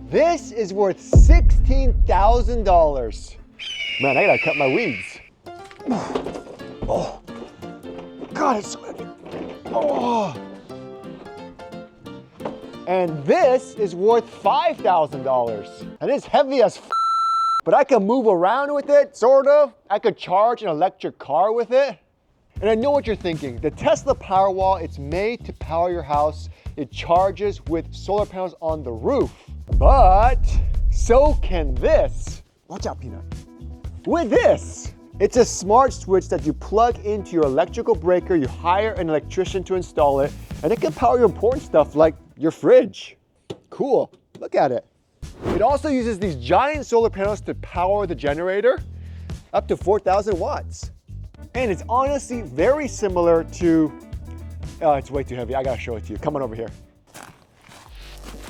This is worth $16,000. Man, I gotta cut my weeds. Oh, God, it's so heavy. Oh. And this is worth $5,000. And it's heavy as f, but I can move around with it, sort of. I could charge an electric car with it. And I know what you're thinking. The Tesla Powerwall, it's made to power your house. It charges with solar panels on the roof. But so can this. Watch out, Peanut. With this. It's a smart switch that you plug into your electrical breaker. You hire an electrician to install it, and it can power your important stuff like your fridge. Cool. Look at it. It also uses these giant solar panels to power the generator, up to 4,000 watts. And it's honestly very similar to, oh, it's way too heavy. I gotta show it to you. Come on over here.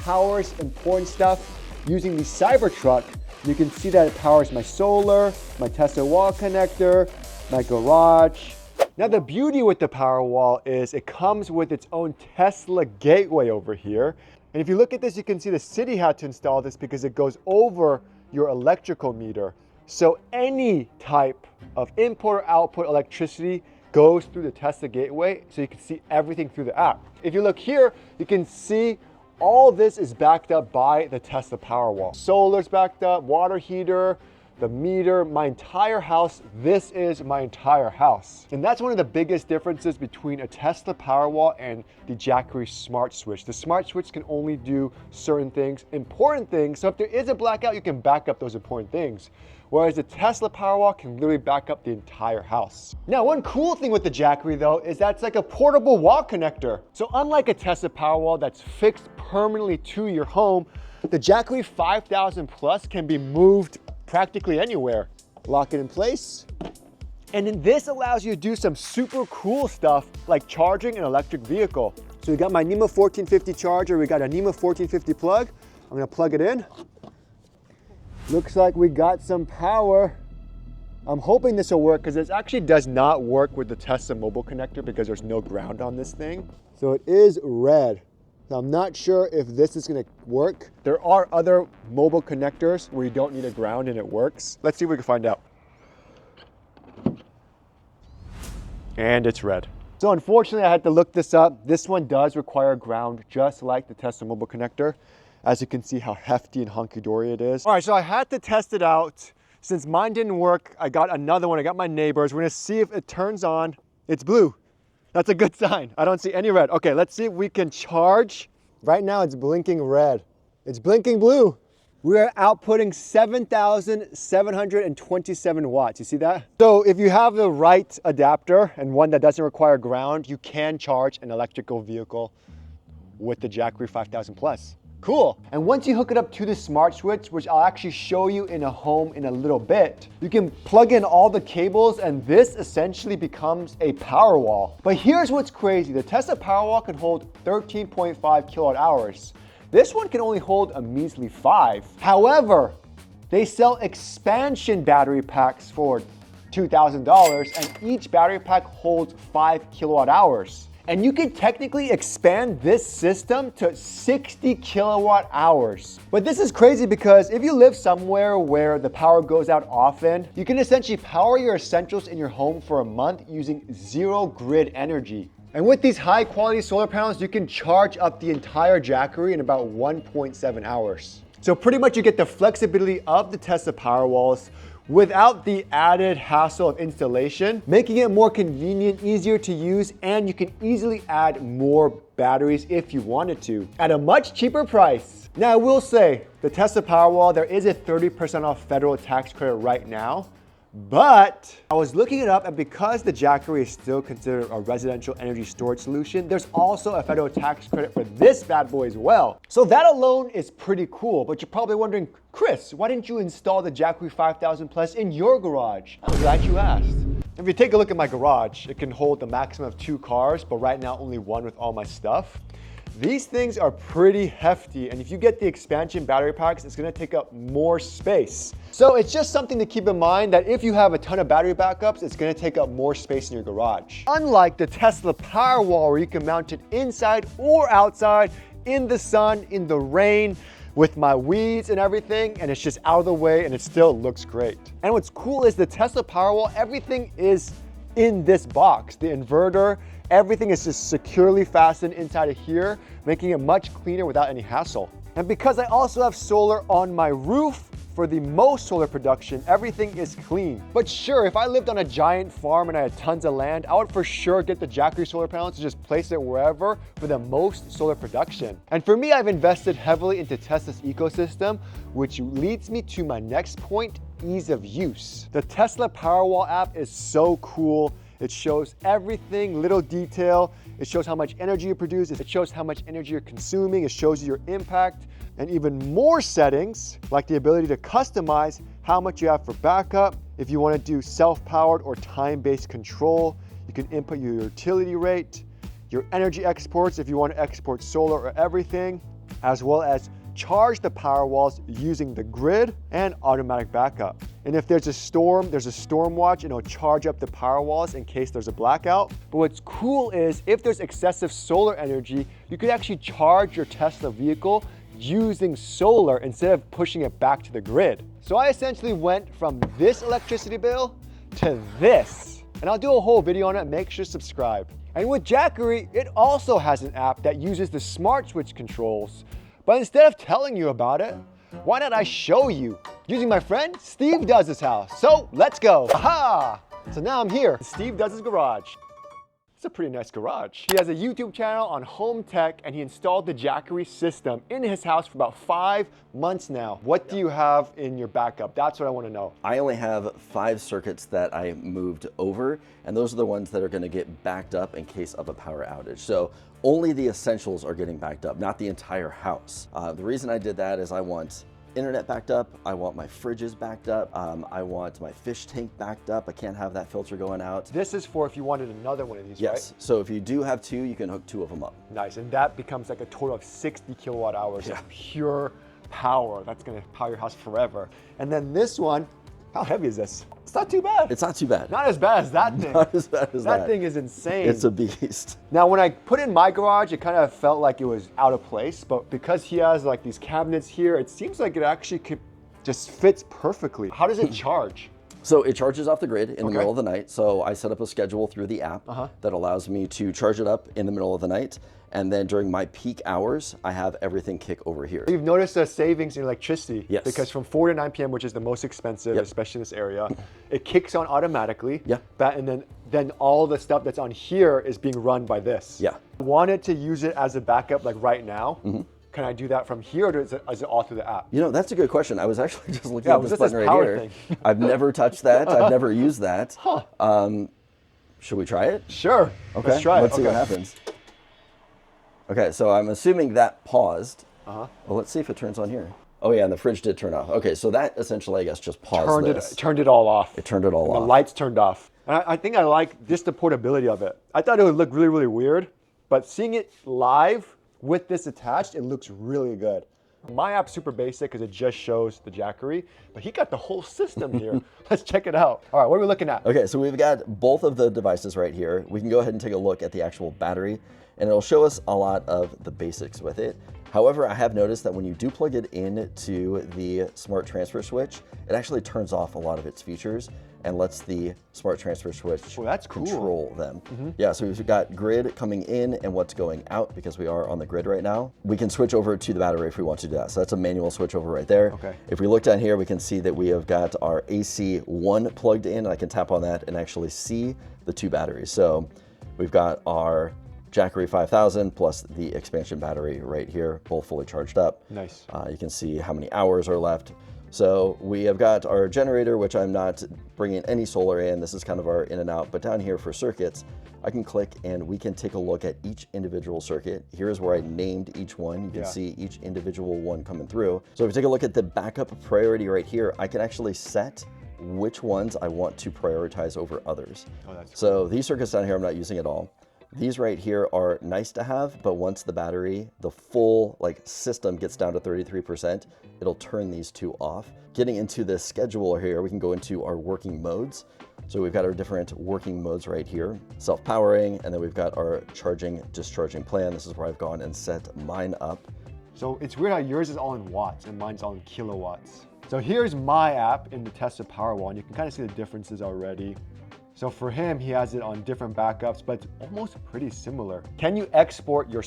Powers important stuff using the Cybertruck. You can see that it powers my solar, my Tesla wall connector, my garage. Now the beauty with the Powerwall is it comes with its own Tesla gateway over here. And if you look at this, you can see the city had to install this because it goes over your electrical meter. So any type of input or output electricity goes through the Tesla gateway, so you can see everything through the app. If you look here, you can see all this is backed up by the Tesla Powerwall. Solar's backed up, water heater, the meter, my entire house. This is my entire house. And that's one of the biggest differences between a Tesla Powerwall and the Jackery Smart Switch. The Smart Switch can only do certain things, important things. So if there is a blackout, you can back up those important things. Whereas the Tesla Powerwall can literally back up the entire house. Now, one cool thing with the Jackery though, is that's like a portable wall connector. So unlike a Tesla Powerwall that's fixed permanently to your home, the Jackery 5000 Plus can be moved practically anywhere. Lock it in place. And then this allows you to do some super cool stuff like charging an electric vehicle. So we got my NEMA 1450 charger, we got a NEMA 1450 plug. I'm gonna plug it in. Looks like we got some power. I'm hoping this will work because this actually does not work with the Tesla mobile connector because there's no ground on this thing. So it is red. Now, I'm not sure if this is gonna work. There are other mobile connectors where you don't need a ground and it works. Let's see if we can find out. And it's red. So unfortunately, I had to look this up. This one does require ground, just like the Tesla mobile connector. As you can see how hefty and hunky-dory it is. All right, so I had to test it out. Since mine didn't work, I got another one. I got my neighbor's. We're gonna see if it turns on. It's blue. That's a good sign. I don't see any red. Okay, let's see if we can charge. Right now it's blinking red. It's blinking blue. We are outputting 7,727 watts. You see that? So if you have the right adapter and one that doesn't require ground, you can charge an electrical vehicle with the Jackery 5000 Plus. Cool. And once you hook it up to the smart switch, which I'll actually show you in a home in a little bit, you can plug in all the cables and this essentially becomes a Powerwall. But here's what's crazy. The Tesla Powerwall can hold 13.5 kilowatt hours. This one can only hold a measly 5. However, they sell expansion battery packs for $2,000 and each battery pack holds 5 kilowatt hours. And you can technically expand this system to 60 kilowatt hours. But this is crazy because if you live somewhere where the power goes out often, you can essentially power your essentials in your home for a month using zero grid energy. And with these high quality solar panels, you can charge up the entire Jackery in about 1.7 hours. So pretty much you get the flexibility of the Tesla Powerwalls without the added hassle of installation, making it more convenient, easier to use, and you can easily add more batteries if you wanted to at a much cheaper price. Now I will say, the Tesla Powerwall, there is a 30% off federal tax credit right now, but I was looking it up and because the Jackery is still considered a residential energy storage solution, there's also a federal tax credit for this bad boy as well. So that alone is pretty cool, but you're probably wondering, Chris, why didn't you install the Jackery 5000 Plus in your garage? I'm glad you asked. If you take a look at my garage, it can hold the maximum of 2 cars, but right now only 1 with all my stuff. These things are pretty hefty, and if you get the expansion battery packs, it's gonna take up more space. So it's just something to keep in mind that if you have a ton of battery backups, it's gonna take up more space in your garage. Unlike the Tesla Powerwall, where you can mount it inside or outside, in the sun, in the rain, with my weeds and everything, and it's just out of the way and it still looks great. And what's cool is the Tesla Powerwall, everything is in this box. The inverter, everything is just securely fastened inside of here, making it much cleaner without any hassle. And because I also have solar on my roof, for the most solar production, everything is clean. But sure, if I lived on a giant farm and I had tons of land, I would for sure get the Jackery solar panels to just place it wherever for the most solar production. And for me, I've invested heavily into Tesla's ecosystem, which leads me to my next point, ease of use. The Tesla Powerwall app is so cool. It shows everything, little detail. It shows how much energy you produce. It shows how much energy you're consuming. It shows you your impact, and even more settings, like the ability to customize how much you have for backup. If you want to do self-powered or time-based control, you can input your utility rate, your energy exports if you want to export solar or everything, as well as charge the Powerwalls using the grid and automatic backup. And if there's a storm watch, and it'll charge up the Powerwalls in case there's a blackout. But what's cool is if there's excessive solar energy, you could actually charge your Tesla vehicle using solar instead of pushing it back to the grid. So I essentially went from this electricity bill to this. And I'll do a whole video on it, make sure to subscribe. And with Jackery, it also has an app that uses the smart switch controls. But instead of telling you about it, why not I show you? Using my friend Steve Does' house. So let's go. Aha! So now I'm here, Steve Does' garage. It's a pretty nice garage. He has a YouTube channel on home tech, and he installed the Jackery system in his house for about 5 months now. What do you have in your backup? That's what I want to know. I only have 5 circuits that I moved over, and those are the ones that are going to get backed up in case of a power outage. So only the essentials are getting backed up, not the entire house. The reason I did that is I want internet backed up, I want my fridges backed up, I want my fish tank backed up. I can't have that filter going out. This is for if you wanted another one of these, right? Yes, so if you do have 2, you can hook 2 of them up. Nice, and that becomes like a total of 60 kilowatt hours of pure power. That's gonna power your house forever. And then this one, how heavy is this? It's not too bad. It's not too bad. Not as bad as that thing. Not as bad as that. That thing is insane. It's a beast. Now, when I put in my garage, it kind of felt like it was out of place, but because he has like these cabinets here, it seems like it actually just fits perfectly. How does it charge? So it charges off the grid in the middle of the night. So I set up a schedule through the app that allows me to charge it up in the middle of the night. And then during my peak hours, I have everything kick over here. You've noticed a savings in electricity. Yes. Because from 4 to 9 p.m., which is the most expensive, especially in this area, it kicks on automatically. Yeah. And then all the stuff that's on here is being run by this. Yeah. I wanted to use it as a backup like right now. Can I do that from here, or is it all through the app? You know, that's a good question. I was actually just looking at this button right power here. thing? I've never touched that. I've never used that. Should we try it? Sure. Okay. Let's try it. Let's see what happens. Okay, so I'm assuming that paused. Well, let's see if it turns on here. Oh yeah, and the fridge did turn off. Okay, so that essentially, I guess, just paused this. Turned it all off. It turned it all off. The lights turned off. And I think I like just the portability of it. I thought it would look really, really weird, but seeing it live with this attached, it looks really good. My app's super basic because it just shows the Jackery, but he got the whole system here. Let's check it out. All right, what are we looking at? Okay, so we've got both of the devices right here. We can go ahead and take a look at the actual battery, and it'll show us a lot of the basics with it. However, I have noticed that when you do plug it into the smart transfer switch, it actually turns off a lot of its features and lets the smart transfer switch control them. Yeah, so we've got grid coming in and what's going out because we are on the grid right now. We can switch over to the battery if we want to do that. So that's a manual switch over right there. Okay. If we look down here, we can see that we have got our AC1 plugged in, and I can tap on that and actually see the 2 batteries. So we've got our Jackery 5000 plus the expansion battery right here, both fully charged up. Nice. You can see how many hours are left. So we have got our generator, which I'm not bringing any solar in. This is kind of our in and out, but down here for circuits, I can click and we can take a look at each individual circuit. Here's where I named each one. You can see each individual one coming through. So if we take a look at the backup priority right here, I can actually set which ones I want to prioritize over others. Oh, that's cool. So these circuits down here, I'm not using at all. These right here are nice to have, but once the battery, the full system gets down to 33%, it'll turn these 2 off. Getting into the schedule here, we can go into our working modes. So we've got our different working modes right here, self-powering, and then we've got our charging, discharging plan. This is where I've gone and set mine up So it's weird how yours is all in watts and mine's all in kilowatts. So here's my app in the Tesla Powerwall, and you can kind of see the differences already. So for him, he has it on different backups, but it's almost pretty similar. Can you export your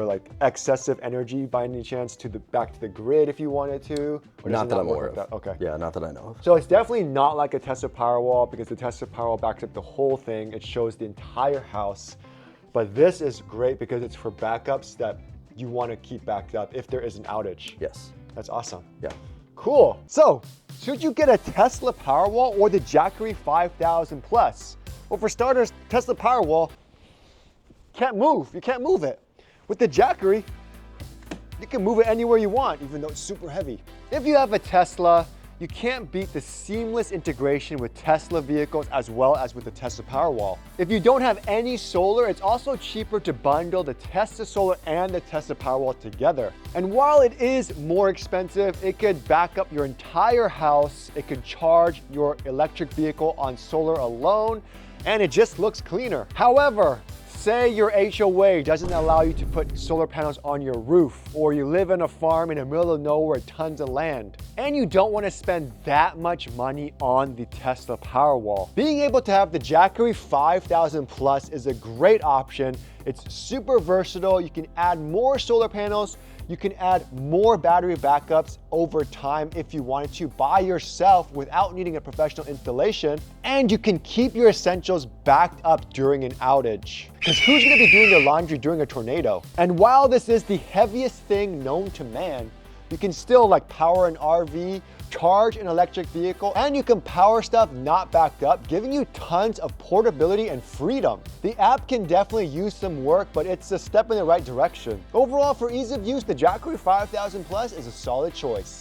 like excessive energy by any chance to back to the grid if you wanted to? Or Not that I'm aware of. Okay. Yeah, not that I know of. So it's definitely not like a Tesla Powerwall, because the Tesla Powerwall backs up the whole thing. It shows the entire house. But this is great because it's for backups that you want to keep backed up if there is an outage. Yes. That's awesome. Yeah. Cool. So, should you get a Tesla Powerwall or the Jackery 5000 Plus? Well, for starters, Tesla Powerwall can't move. You can't move it. With the Jackery, you can move it anywhere you want, even though it's super heavy. If you have a Tesla, you can't beat the seamless integration with Tesla vehicles as well as with the Tesla Powerwall. If you don't have any solar, it's also cheaper to bundle the Tesla Solar and the Tesla Powerwall together. And while it is more expensive, it could back up your entire house, it could charge your electric vehicle on solar alone, and it just looks cleaner. However, say your HOA doesn't allow you to put solar panels on your roof, or you live in a farm in the middle of nowhere, tons of land, and you don't want to spend that much money on the Tesla Powerwall. Being able to have the Jackery 5000 Plus is a great option. It's super versatile. You can add more solar panels. You can add more battery backups over time if you wanted to by yourself without needing a professional installation. And you can keep your essentials backed up during an outage. Because who's gonna be doing their laundry during a tornado? And while this is the heaviest thing known to man, you can still like power an RV, charge an electric vehicle, and you can power stuff not backed up, giving you tons of portability and freedom. The app can definitely use some work, but it's a step in the right direction. Overall, for ease of use, the Jackery 5000 Plus is a solid choice.